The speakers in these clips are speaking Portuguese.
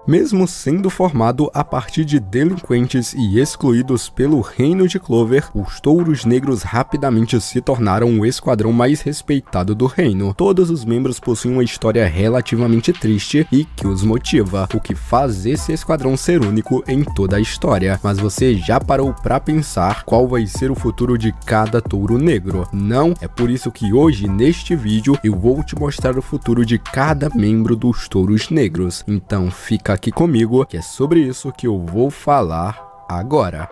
Mesmo sendo formado a partir de delinquentes e excluídos pelo Reino de Clover, os Touros Negros rapidamente se tornaram o esquadrão mais respeitado do reino. Todos os membros possuem uma história relativamente triste e que os motiva, o que faz esse esquadrão ser único em toda a história. Mas você já parou pra pensar qual vai ser o futuro de cada Touro Negro? Não? É por isso que hoje, neste vídeo, eu vou te mostrar o futuro de cada membro dos Touros Negros. Então fica aqui comigo, que é sobre isso que eu vou falar agora.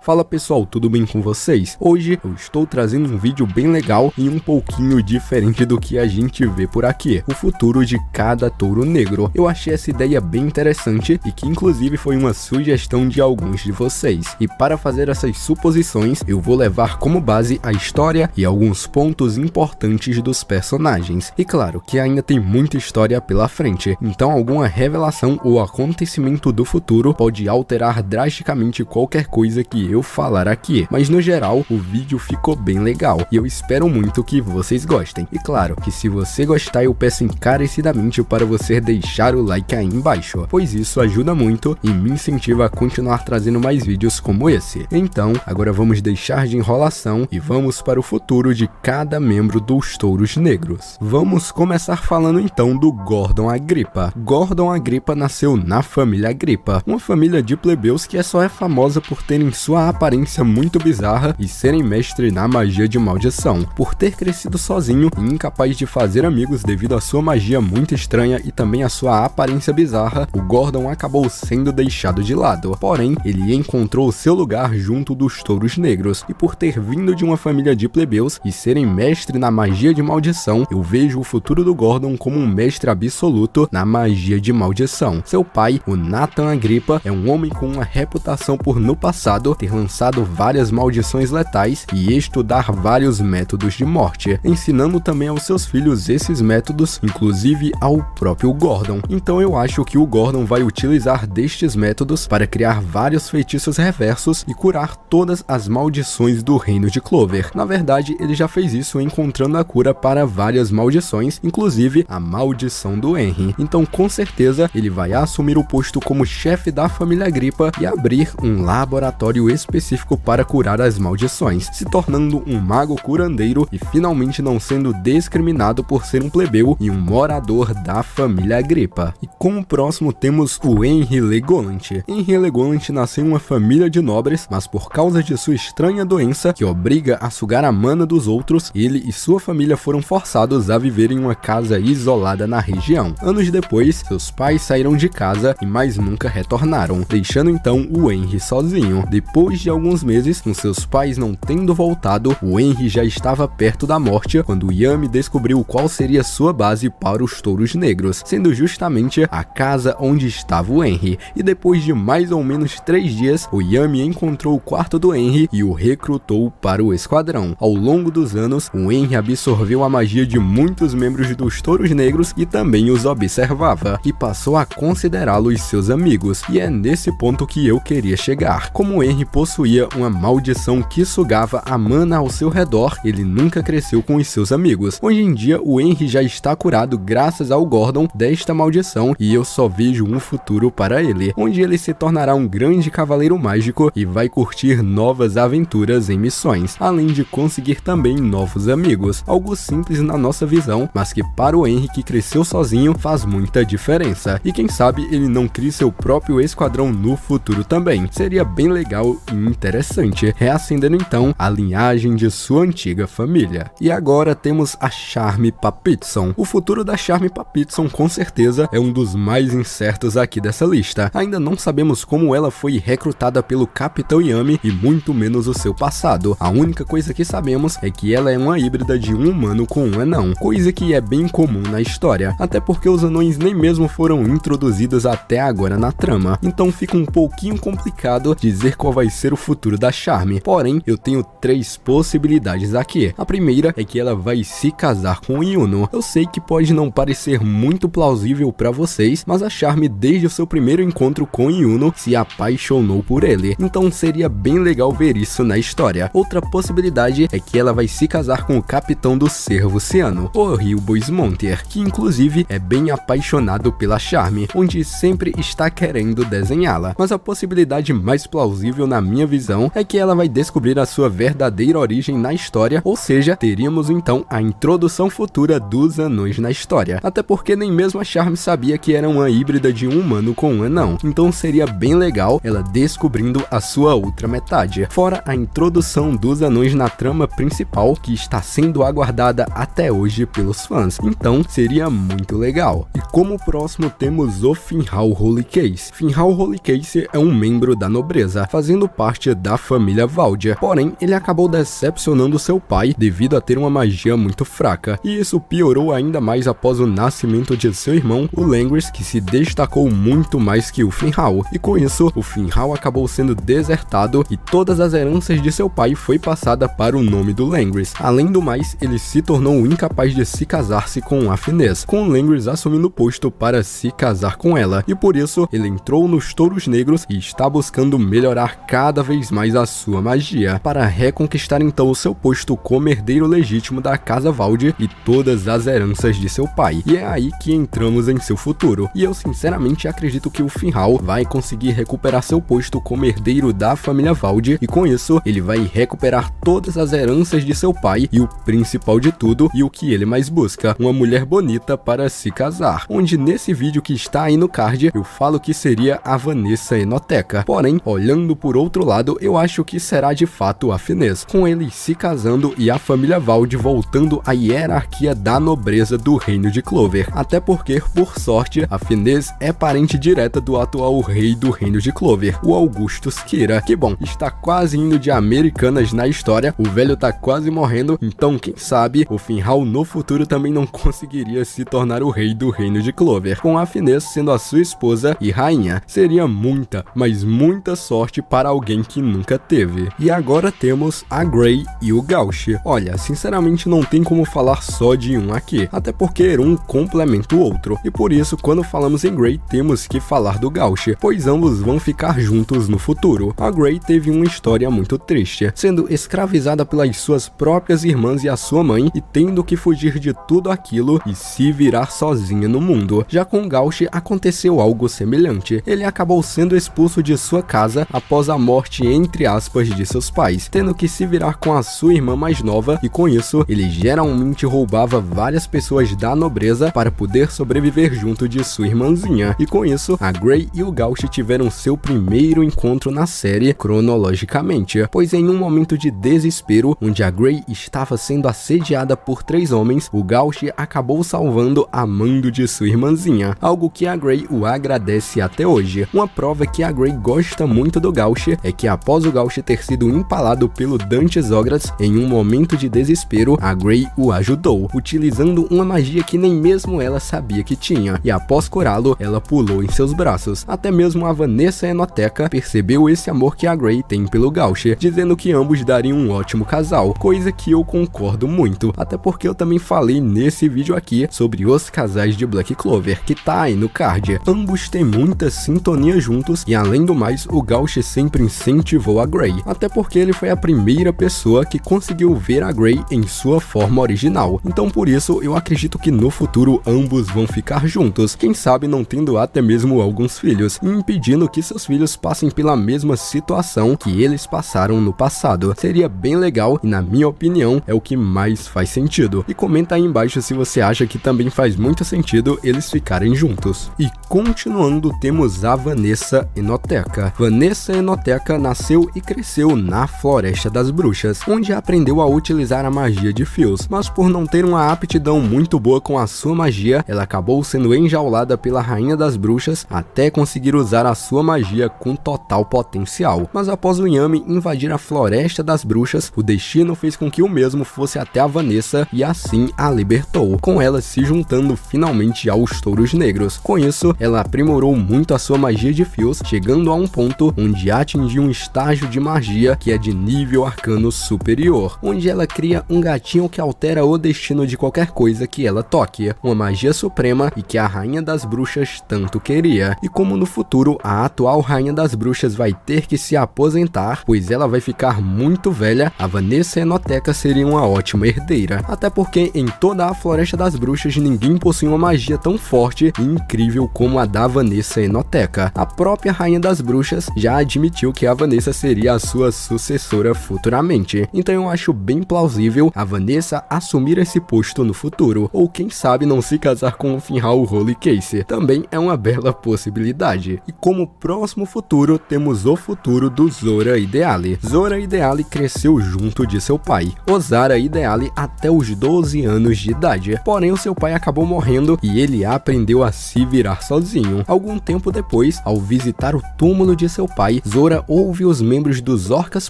Fala pessoal, tudo bem com vocês? Hoje eu estou trazendo um vídeo bem legal e um pouquinho diferente do que a gente vê por aqui, o futuro de cada Touro Negro. Eu achei essa ideia bem interessante e que inclusive foi uma sugestão de alguns de vocês. E para fazer essas suposições, eu vou levar como base a história e alguns pontos importantes dos personagens. E claro que ainda tem muita história pela frente, então alguma revelação ou acontecimento do futuro pode alterar drasticamente qualquer coisa que eu falar aqui, mas no geral o vídeo ficou bem legal e eu espero muito que vocês gostem. E claro que se você gostar, eu peço encarecidamente para você deixar o like aí embaixo, pois isso ajuda muito e me incentiva a continuar trazendo mais vídeos como esse. Então agora vamos deixar de enrolação e vamos para o futuro de cada membro dos Touros Negros. Vamos começar falando então do Gordon Agrippa. Gordon Agrippa nasceu na família Agrippa, uma família de plebeus que só é famosa por terem sua aparência muito bizarra e serem mestre na magia de maldição. Por ter crescido sozinho e incapaz de fazer amigos devido à sua magia muito estranha e também à sua aparência bizarra, o Gordon acabou sendo deixado de lado. Porém, ele encontrou seu lugar junto dos Touros Negros, e por ter vindo de uma família de plebeus e serem mestre na magia de maldição, eu vejo o futuro do Gordon como um mestre absoluto na magia de maldição. Seu pai, o Nathan Agrippa, é um homem com uma reputação por no passado ter lançado várias maldições letais e estudar vários métodos de morte, ensinando também aos seus filhos esses métodos, inclusive ao próprio Gordon. Então eu acho que o Gordon vai utilizar destes métodos para criar vários feitiços reversos e curar todas as maldições do Reino de Clover. Na verdade, ele já fez isso encontrando a cura para várias maldições, inclusive a maldição do Henry. Então com certeza ele vai assumir o posto como chefe da família Agrippa e abrir um laboratório específico para curar as maldições, se tornando um mago curandeiro e finalmente não sendo discriminado por ser um plebeu e um morador da família Agrippa. E como próximo temos o Henry Legolant. Henry Legolant nasceu em uma família de nobres, mas por causa de sua estranha doença que obriga a sugar a mana dos outros, ele e sua família foram forçados a viver em uma casa isolada na região. Anos depois, seus pais saíram de casa e mais nunca retornaram, deixando então o Henry sozinho. Depois de alguns meses, com seus pais não tendo voltado, o Henry já estava perto da morte quando Yami descobriu qual seria sua base para os Touros Negros, sendo justamente a casa onde estava o Henry. E depois de mais ou menos 3 dias, o Yami encontrou o quarto do Henry e o recrutou para o esquadrão. Ao longo dos anos, o Henry absorveu a magia de muitos membros dos Touros Negros e também os observava, e passou a considerá-los seus amigos. E é nesse ponto que eu queria chegar. Como o Henry possuía uma maldição que sugava a mana ao seu redor, ele nunca cresceu com os seus amigos. Hoje em dia, o Henry já está curado graças ao Gordon desta maldição e eu só vejo um futuro para ele, onde ele se tornará um grande cavaleiro mágico e vai curtir novas aventuras em missões, além de conseguir também novos amigos. Algo simples na nossa visão, mas que para o Henry que cresceu sozinho faz muita diferença. E quem sabe ele não crie seu próprio esquadrão no futuro também. Seria bem legal e interessante, reacendendo então a linhagem de sua antiga família. E agora temos a Charme Papitson. O futuro da Charme Papitson com certeza é um dos mais incertos aqui dessa lista. Ainda não sabemos como ela foi recrutada pelo Capitão Yami e muito menos o seu passado. A única coisa que sabemos é que ela é uma híbrida de um humano com um anão, coisa que é bem comum na história, até porque os anões nem mesmo foram introduzidos até agora na trama. Então fica um pouquinho complicado dizer qual vai ser o futuro da Charme. Porém, eu tenho 3 possibilidades aqui. A primeira é que ela vai se casar com o Yuno. Eu sei que pode não parecer muito plausível pra vocês, mas a Charme desde o seu primeiro encontro com o Yuno se apaixonou por ele. Então seria bem legal ver isso na história. Outra possibilidade é que ela vai se casar com o capitão do Cervo Ciano, o Ryubo Smonter, que inclusive é bem apaixonado pela Charme, onde sempre está querendo desenhá-la. Mas a possibilidade mais plausível na minha visão é que ela vai descobrir a sua verdadeira origem na história, ou seja, teríamos então a introdução futura dos anões na história. Até porque nem mesmo a Charme sabia que era uma híbrida de um humano com um anão, então seria bem legal ela descobrindo a sua outra metade. Fora a introdução dos anões na trama principal, que está sendo aguardada até hoje pelos fãs, então seria muito legal. E como próximo temos o Finral Holy Case. Finral Holy Case é um membro da nobreza, fazendo parte da família Valdia, porém ele acabou decepcionando seu pai devido a ter uma magia muito fraca, e isso piorou ainda mais após o nascimento de seu irmão, o Langris, que se destacou muito mais que o Finral, e com isso o Finral acabou sendo desertado e todas as heranças de seu pai foi passada para o nome do Langris. Além do mais, ele se tornou incapaz de se casar-se com a Finesse, com o Langris assumindo o posto para se casar com ela, e por isso ele entrou nos Touros Negros e está buscando melhorar cada vez mais a sua magia, para reconquistar então o seu posto como herdeiro legítimo da Casa Valde e todas as heranças de seu pai. E é aí que entramos em seu futuro, e eu sinceramente acredito que o Finral vai conseguir recuperar seu posto como herdeiro da família Valde, e com isso ele vai recuperar todas as heranças de seu pai e o principal de tudo, e o que ele mais busca, uma mulher bonita para se casar, onde nesse vídeo que está aí no card eu falo que seria a Vanessa Enoteca. Porém, olhando por outro lado, eu acho que será de fato a Finesse, com eles se casando e a família Valde voltando à hierarquia da nobreza do reino de Clover. Até porque, por sorte, a Finesse é parente direta do atual rei do reino de Clover, o Augustus Kira, que bom, está quase indo de Americanas na história, o velho tá quase morrendo, então quem sabe o Finral no futuro também não conseguiria se tornar o rei do reino de Clover, com a Finesse sendo a sua esposa e rainha. Seria muita, mas muita sorte para alguém que nunca teve. E agora temos a Grey e o Gauch. Olha, sinceramente não tem como falar só de um aqui, até porque um complementa o outro, e por isso quando falamos em Grey temos que falar do Gauch, pois ambos vão ficar juntos no futuro. A Grey teve uma história muito triste, sendo escravizada pelas suas próprias irmãs e a sua mãe, e tendo que fugir de tudo aquilo e se virar sozinha no mundo. Já com Gauch aconteceu algo semelhante. Ele acabou sendo expulso de sua casa após a morte entre aspas de seus pais, tendo que se virar com a sua irmã mais nova, e com isso ele geralmente roubava várias pessoas da nobreza para poder sobreviver junto de sua irmãzinha. E com isso a Grey e o Gauch tiveram seu primeiro encontro na série cronologicamente, pois em um momento de desespero, onde a Grey estava sendo assediada por 3 homens, o Gauch acabou salvando a mando de sua irmãzinha, algo que a Grey o agradece até hoje. Uma prova que a Grey gosta muito do Gauch é que após o Gauch ter sido empalado pelo Dante Zograss, em um momento de desespero, a Grey o ajudou, utilizando uma magia que nem mesmo ela sabia que tinha, e após curá-lo, ela pulou em seus braços. Até mesmo a Vanessa Enoteca percebeu esse amor que a Grey tem pelo Gauch, dizendo que ambos dariam um ótimo casal, coisa que eu concordo muito, até porque eu também falei nesse vídeo aqui sobre os casais de Black Clover, que tá aí no card. Ambos têm muita sintonia juntos, e além do mais, o Gauch sempre incentivou a Grey, até porque ele foi a primeira pessoa que conseguiu ver a Grey em sua forma original. Então por isso eu acredito que no futuro ambos vão ficar juntos, quem sabe não tendo até mesmo alguns filhos, e impedindo que seus filhos passem pela mesma situação que eles passaram no passado. Seria bem legal e na minha opinião é o que mais faz sentido. E comenta aí embaixo se você acha que também faz muito sentido eles ficarem juntos. E continuando, temos a Vanessa Enoteca. Vanessa Enoteca nasceu e cresceu na Floresta das Bruxas, onde aprendeu a utilizar a magia de fios, mas por não ter uma aptidão muito boa com a sua magia, ela acabou sendo enjaulada pela Rainha das Bruxas até conseguir usar a sua magia com total potencial. Mas após o Yami invadir a Floresta das Bruxas, o destino fez com que o mesmo fosse até a Vanessa e assim a libertou, com ela se juntando finalmente aos Touros Negros. Com isso, ela aprimorou muito a sua magia de fios, chegando a um ponto onde atingiu um estágio de magia que é de nível arcano superior, onde ela cria um gatinho que altera o destino de qualquer coisa que ela toque, uma magia suprema e que a Rainha das Bruxas tanto queria. E como no futuro a atual Rainha das Bruxas vai ter que se aposentar, pois ela vai ficar muito velha, a Vanessa Enoteca seria uma ótima herdeira, até porque em toda a Floresta das Bruxas ninguém possui uma magia tão forte e incrível como a da Vanessa Enoteca. A própria Rainha das Bruxas já admitiu que a Vanessa seria a sua sucessora futuramente, então eu acho bem plausível a Vanessa assumir esse posto no futuro, ou quem sabe não se casar com o Finral Holy Case, também é uma bela possibilidade. E como próximo futuro temos o futuro do Zora Ideali. Zora Ideali cresceu junto de seu pai, Ozara Ideali, até os 12 anos de idade, porém o seu pai acabou morrendo e ele aprendeu a se virar sozinho. Algum tempo depois, ao visitar o túmulo de seu pai, Zora ouve os membros dos Orcas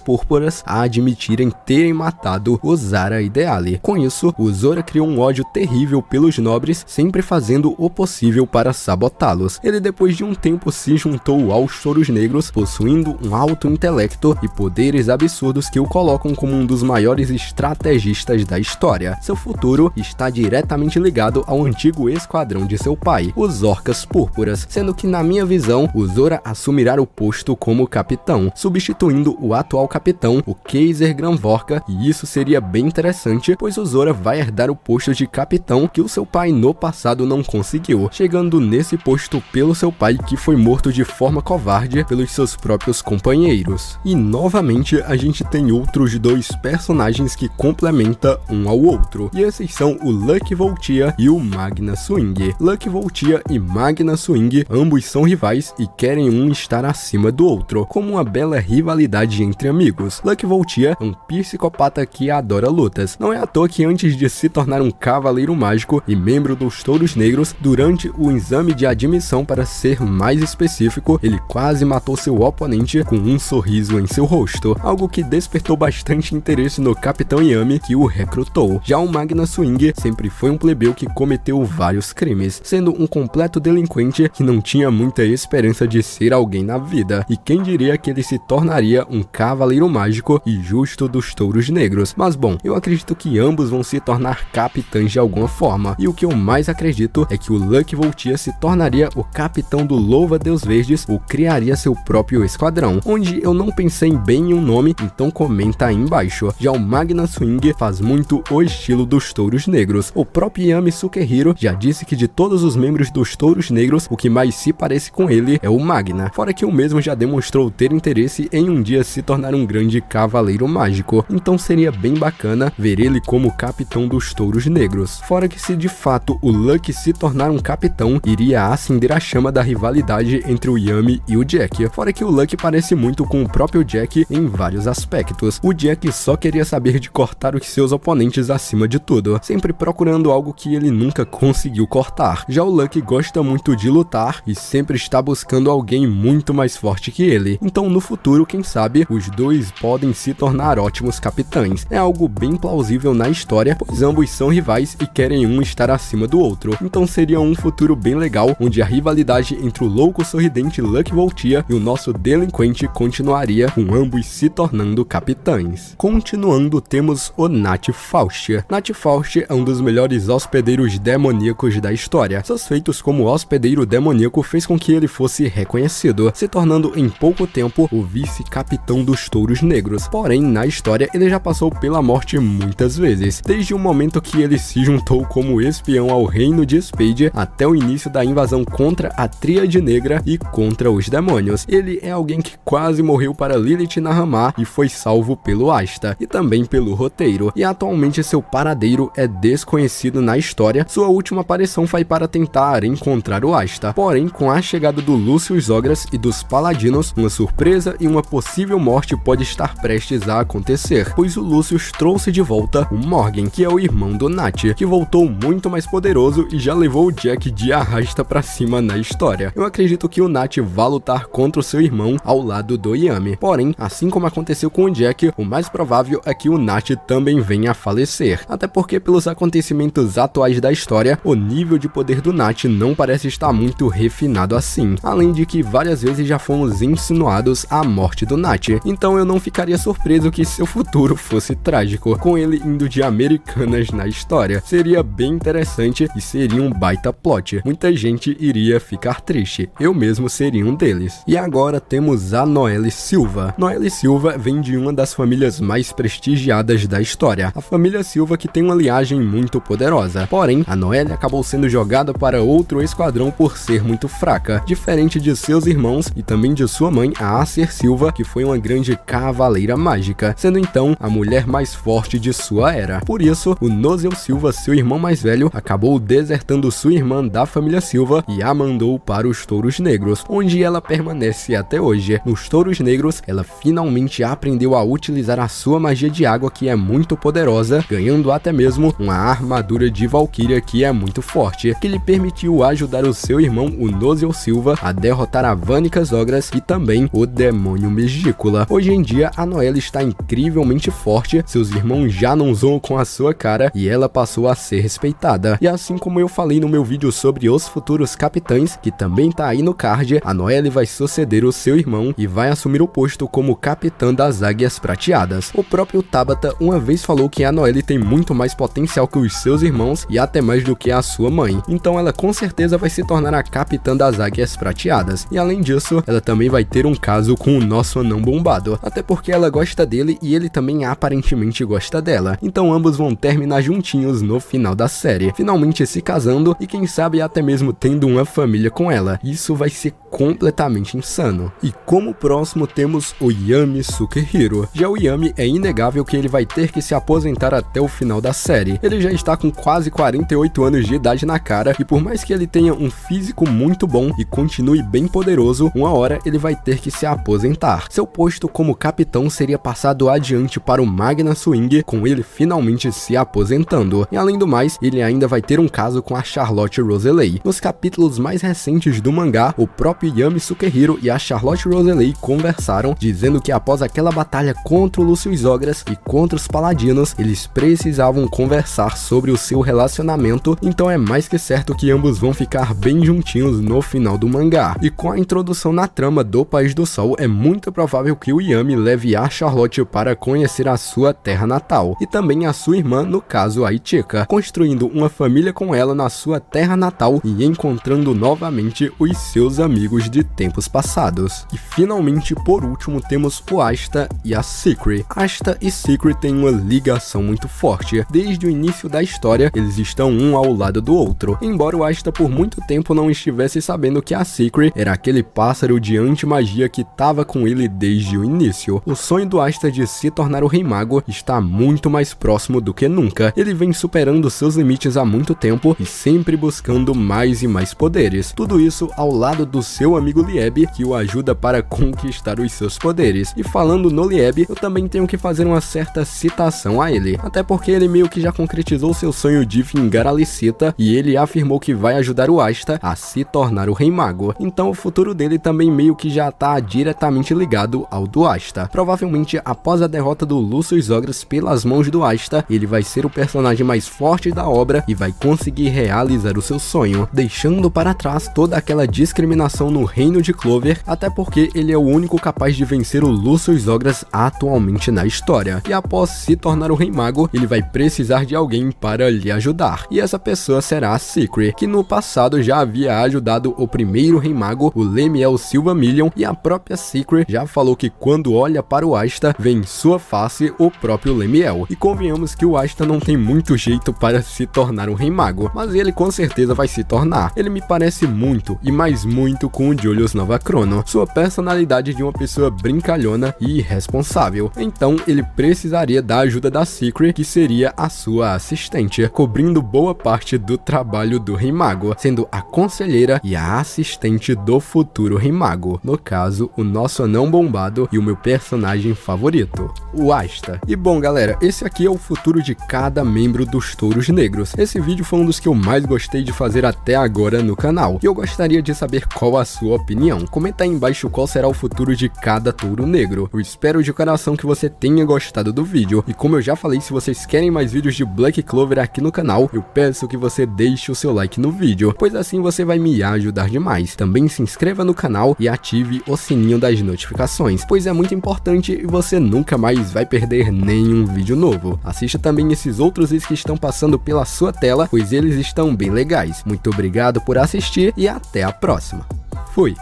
Púrpuras a admitirem terem matado Ozara Ideali. Com isso, o Zora criou um ódio terrível pelos nobres, sempre fazendo o possível para sabotá-los. Ele depois de um tempo se juntou aos Touros Negros, possuindo um alto intelecto e poderes absurdos que o colocam como um dos maiores estrategistas da história. Seu futuro está diretamente ligado ao antigo esquadrão de seu pai, os Orcas Púrpuras, sendo que na minha visão, o Zora assumirá o posto como capitão, substituindo o atual capitão, o Kaiser Granvorka, e isso seria bem interessante, pois o Zora vai herdar o posto de capitão que o seu pai no passado não conseguiu, chegando nesse posto pelo seu pai, que foi morto de forma covarde pelos seus próprios companheiros. E novamente a gente tem outros dois personagens que complementam um ao outro, e esses são o Lucky Voltia e o Magna Swing. Lucky Voltia e Magna Swing ambos são rivais e querem um estar acima do outro, como uma bela rivalidade entre amigos. Lucky Voltia é um psicopata que adora lutas. Não é à toa que antes de se tornar um cavaleiro mágico e membro dos Touros Negros, durante o exame de admissão, para ser mais específico, ele quase matou seu oponente com um sorriso em seu rosto, algo que despertou bastante interesse no Capitão Yami, que o recrutou. Já o Magna Swing sempre foi um plebeu que cometeu vários crimes, sendo um completo delinquente que não tinha muita esperança de ser alguém na vida, e quem diria que ele se tornaria um cavaleiro mágico e justo dos Touros Negros. Mas bom, eu acredito que ambos vão se tornar capitães de alguma forma, e o que eu mais acredito é que o Lucky Voltia se tornaria o capitão do Louva-Deus Verdes ou criaria seu próprio esquadrão, onde eu não pensei bem em um nome, então comenta aí embaixo. Já o Magna Swing faz muito o estilo dos Touros Negros. O próprio Yami Sukehiro já disse que de todos os membros dos Touros Negros, o que mais se parece com ele é o Magna, fora que o mesmo já demonstrou ter interesse em um dia se tornar um grande cavaleiro mágico, então seria bem bacana ver ele como capitão dos Touros Negros. Fora que se de fato o Lucky se tornar um capitão, iria acender a chama da rivalidade entre o Yami e o Jack, fora que o Lucky parece muito com o próprio Jack em vários aspectos. O Jack só queria saber de cortar os seus oponentes acima de tudo, sempre procurando algo que ele nunca conseguiu cortar. Já o Lucky gosta muito de lutar e sempre está buscando alguém muito mais forte que ele, então no futuro, quem sabe, os dois podem se tornar ótimos capitães. É algo bem plausível na história, pois ambos são rivais e querem um estar acima do outro, então seria um futuro bem legal, onde a rivalidade entre o louco sorridente Lucky Voltia e o nosso delinquente continuaria, com ambos se tornando capitães. Continuando, temos o Nat Faust. Nat Faust é um dos melhores hospedeiros demoníacos da história. Seus feitos como hospedeiro demoníaco fez com que ele fosse reconhecido, se tornando em pouco tempo o vice-capitão dos Touros Negros. Porém, na história, ele já passou pela morte muitas vezes, desde o momento que ele se juntou como espião ao reino de Spade até o início da invasão contra a Tríade Negra e contra os demônios. Ele é alguém que quase morreu para Lilith Nahamar e foi salvo pelo Asta e também pelo roteiro, e atualmente seu paradeiro é desconhecido na história. Sua última aparição foi para tentar encontrar o Asta, porém com a chegada do Lucius Ogras e dos Paladinos, uma surpresa e uma possível morte pode estar prestes a acontecer, pois o Lucius trouxe de volta o Morgan, que é o irmão do Nat, que voltou muito mais poderoso e já levou o Jack de arrasta pra cima na história. Eu acredito que o Nat vá lutar contra o seu irmão ao lado do Yami, porém, assim como aconteceu com o Jack, o mais provável é que o Nat também venha a falecer, até porque pelos acontecimentos atuais da história, o nível de poder do Nat não parece está muito refinado assim, além de que várias vezes já fomos insinuados a morte do Nat, então eu não ficaria surpreso que seu futuro fosse trágico, com ele indo de Americanas na história. Seria bem interessante e seria um baita plot. Muita gente iria ficar triste, eu mesmo seria um deles. E agora temos a Noelle Silva. Noelle Silva vem de uma das famílias mais prestigiadas da história, a família Silva, que tem uma linhagem muito poderosa. Porém, a Noelle acabou sendo jogada para outro esquadrão por ser muito fraca, diferente de seus irmãos e também de sua mãe, a Acer Silva, que foi uma grande cavaleira mágica, sendo então a mulher mais forte de sua era. Por isso, o Nozel Silva, seu irmão mais velho, acabou desertando sua irmã da família Silva e a mandou para os Touros Negros, onde ela permanece até hoje. Nos Touros Negros, ela finalmente aprendeu a utilizar a sua magia de água, que é muito poderosa, ganhando até mesmo uma armadura de Valkyria que é muito forte, que lhe permitiu ajudar o seu irmão, o Nozel Silva, a derrotar a Vanica Zogras e também o demônio Megícula. Hoje em dia, a Noelle está incrivelmente forte, seus irmãos já não zoam com a sua cara e ela passou a ser respeitada. E assim como eu falei no meu vídeo sobre os futuros capitães, que também tá aí no card, a Noelle vai suceder o seu irmão e vai assumir o posto como capitã das Águias Prateadas. O próprio Tabata uma vez falou que a Noelle tem muito mais potencial que os seus irmãos e até mais do que a sua mãe, então ela com certeza vai se tornar a capitã das Águias Prateadas. E além disso, ela também vai ter um caso com o nosso anão bombado, até porque ela gosta dele e ele também aparentemente gosta dela, então ambos vão terminar juntinhos no final da série, finalmente se casando e quem sabe até mesmo tendo uma família com ela. Isso vai ser completamente insano. E como próximo temos o Yami Sukehiro. Já o Yami, é inegável que ele vai ter que se aposentar até o final da série. Ele já está com quase 48 anos de idade na cara e por mais que ele tenha um físico muito bom e continue bem poderoso, uma hora ele vai ter que se aposentar. Seu posto como capitão seria passado adiante para o Magna Swing, com ele finalmente se aposentando. E além do mais, ele ainda vai ter um caso com a Charlotte Roselei. Nos capítulos mais recentes do mangá, o próprio Yami Sukehiro e a Charlotte Roselei conversaram, dizendo que após aquela batalha contra o Lucius Ogras e contra os Paladinos, eles precisavam conversar sobre o seu relacionamento, então é mais que certo que ambos vão ficar bem juntinhos no final do mangá. E com a introdução na trama do País do Sol, é muito provável que o Yami leve a Charlotte para conhecer a sua terra natal, e também a sua irmã, no caso a Ichika, construindo uma família com ela na sua terra natal e encontrando novamente os seus amigos de tempos passados. E finalmente, por último, temos o Asta e a Secret. Asta e Secret têm uma ligação muito forte. Desde o início da história, eles estão um ao lado do outro, embora o Asta por muito tempo não estivesse sabendo que a Secret era aquele pássaro de anti-magia que estava com ele desde o início. O sonho do Asta de se tornar o Rei Mago está muito mais próximo do que nunca. Ele vem superando seus limites há muito tempo e sempre buscando mais e mais poderes. Tudo isso ao lado do seu amigo Lieb, que o ajuda para conquistar os seus poderes. E falando no Lieb, eu também tenho que fazer uma certa citação a ele, até porque ele meio que já concretizou seu sonho de vingar a Licita e ele afirmou que vai ajudar o Asta a se tornar o Rei Mago. Então o futuro dele também meio que já está diretamente ligado ao do Asta. Provavelmente após a derrota do Lucius Ogras pelas mãos do Asta, ele vai ser o personagem mais forte da obra e vai conseguir realizar o seu sonho, deixando para trás toda aquela discriminação no reino de Clover, até porque ele é o único capaz de vencer o Lucius Ogras atualmente na história. E após se tornar o Rei Mago, ele vai precisar de alguém para lhe ajudar, e essa pessoa será a Secret, que no passado já havia ajudado o primeiro Rei Mago, o Lemiel Silvermillion, e a própria Secret já falou que quando olha para o Asta, vê em sua face o próprio Lemiel. E convenhamos que o Asta não tem muito jeito para se tornar um Rei Mago, mas ele com certeza vai se tornar. Ele me parece muito, e mais muito, com o Julius Novachrono, sua personalidade de uma pessoa brincalhona e irresponsável. Então ele precisaria da ajuda da Secret, que seria a sua assistente, cobrindo boa parte do trabalho do Rei Mago, sendo a conselheira e a assistente do futuro Rei Mago, no caso, o nosso anão bombado e o meu personagem favorito, o Asta. E bom galera, esse aqui é o futuro de cada membro dos Touros Negros. Esse vídeo foi um dos que eu mais gostei de fazer até agora no canal, e eu gostaria de saber qual a sua opinião. Comenta aí embaixo qual será o futuro de cada touro negro. Eu espero de coração que você tenha gostado do vídeo, e como eu já falei, se vocês querem mais vídeos de Black Clover aqui no canal, eu peço que você deixe o seu like no vídeo, pois assim você vai me ajudar demais. Também se inscreva no canal e ative o sininho das notificações, pois é muito importante e você nunca mais vai perder nenhum vídeo novo. Assista também esses outros vídeos que estão passando pela sua tela, pois eles estão bem legais. Muito obrigado por assistir e até a próxima. Fui!